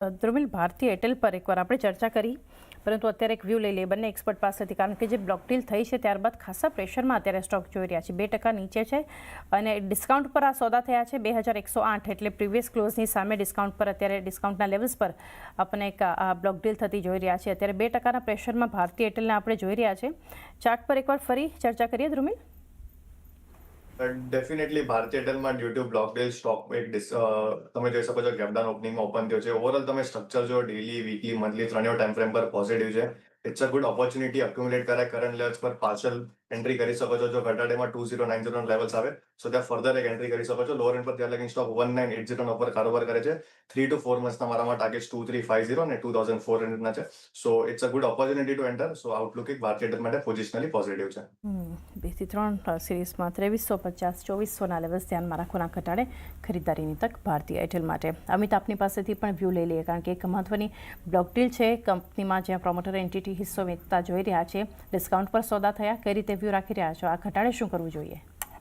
ધ્રુમિલ, ભારતીય એરટેલ પર એકવાર આપણે ચર્ચા કરી, પરંતુ અત્યારે એક વ્યૂ લઈ લઈએ બંને એક્સપર્ટ પાસેથી, કારણ કે જે બ્લોક ડીલ થઈ છે ત્યારબાદ ખાસા પ્રેશરમાં અત્યારે સ્ટોક જોઈ રહ્યા છે, 2% નીચે છે અને ડિસ્કાઉન્ટ પર આ સોદા થયા છે 2108, એટલે પ્રીવિયસ ક્લોઝની સામે ડિસ્કાઉન્ટ પર અત્યારે ડિસ્કાઉન્ટના લેવલ્સ પર આપણને એક આ બ્લોક ડીલ થતી જોઈ રહ્યા છે. અત્યારે 2%ના પ્રેશરમાં ભારતીય એરટેલને આપણે જોઈ રહ્યા છે. ચાર્ટ પર એકવાર ફરી ચર્ચા કરીએ ધ્રુમિલ. ડેફિનેટલી ભારતીય એરટેલમાં due to block deal stock તમે જોઈ શકો છો ગેપડાઉન ઓપનિંગમાં ઓપન થયો છે. ઓવરઓલ તમે સ્ટ્રક્ચર જો ડેલી, વીકલી, મંથલી ત્રણેય ટાઈમ ફ્રેમ પર પોઝિટિવ છે. It's a good opportunity accumulate કરે કરંટ લેવલ્સ પર પાર્શલ એન્ટ્રી કરી શકો છો. જો ઘટાડેમાં 2090 લેવલ્સ આવે સો ત્યાં ફર્ધર એક એન્ટ્રી કરી શકો છો. લોઅર એન્ડ પર ત્યાં લગીને સ્ટોક 1980 ઉપર કારોબાર કરે છે. 3 to 4 મંથના મારામાં ટાર્ગેટ્સ 2350 અને 2400 ના છે. So it's a good opportunity to enter. So outlook એક ભારતીય એરટેલ માટે પોઝિશનલી પોઝિટિવ છે. 2 થી 3 સિરીઝમાં 2350, 2400ના લેવલ્સ ધ્યાનમાં રાખવાના ઘટાડે ખરીદારીની તક ભારતીય એરટેલ માટે. અમિત, આપની પાસેથી પણ વ્યૂ લઈ લઈએ, કારણ કે એક મહત્વની બ્લોક ડીલ છે કંપનીમાં, જ્યાં પ્રોમોટર એન્ટિટી હિસ્સો વેચતા જોઈ રહ્યા છે. ડિસ્કાઉન્ટ પર સોદા થયા, કઈ રીતે વ્યૂ રાખી રહ્યા છો? આ ઘટાડે શું કરવું જોઈએ?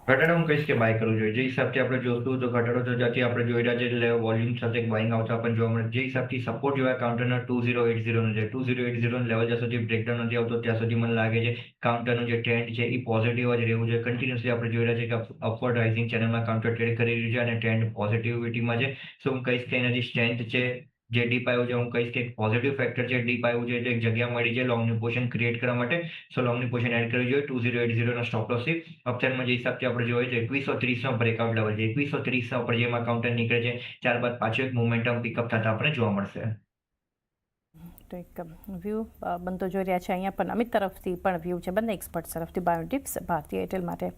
ઘટાડો હું કહીશ કે બાય કરવું જોઈએ. જે હિસાબથી આપણે જોશું તો ઘટાડો તો જ્યાંથી આપણે જોઈ રહ્યા છે એટલે વોલ્યુમ સાથે બાઇંગ આવતા આપણને જોવા મળે. જે હિસાબથી સપોર્ટ જોયા કાઉન્ટરના 2080 છે. 2080 લેવલ જ્યાં સુધી બ્રેકડાઉન નથી આવતો ત્યાં સુધી મને લાગે છે કાઉન્ટરનું જે ટ્રેન્ડ છે એ પોઝિટિવ જ રહેવું જોઈએ. કન્ટિન્યુઅસલી આપણે જોઈ રહ્યા છે કે અપવર્ડ રાઇઝિંગ ચેનલમાં કાઉન્ટર ટ્રેડ કરી રહ્યું છે અને ટ્રેન્ડ પોઝિટિવિટીમાં છે. સો હું કહીશ કે એનાથી સ્ટ્રેન્થ છે, જે ડીપ આવ્યું છે, હું કહીશ કે એક પોઝિટિવ ફેક્ટર છે. ડીપ આવ્યું છે એટલે એક જગ્યા મળી છે લોંગની પોઝિશન ક્રિએટ કરવા માટે. સો લોંગની પોઝિશન એડ કરવી જોઈએ 2080 સ્ટોપ લોસથી. અપસાઇડમાં જે હિસાબથી આપણે જોઈએ છે 2130 બ્રેકઆઉટ લેવલ છે. 2130 ઉપર જેમાં કાઉન્ટર નીકળે છે ત્યારબાદ પાછું એક મોમેન્ટમ પિકઅપ થતા આપણે જોવા મળશે. તો એક વ્યૂ બનતો જોઈ રહ્યા છે અહીંયા પણ. અમિત તરફથી પણ વ્યૂ છે બંને એક્સપર્ટ તરફથી. બાયો ટિપ્સ ભારતીય એરટેલ માટે.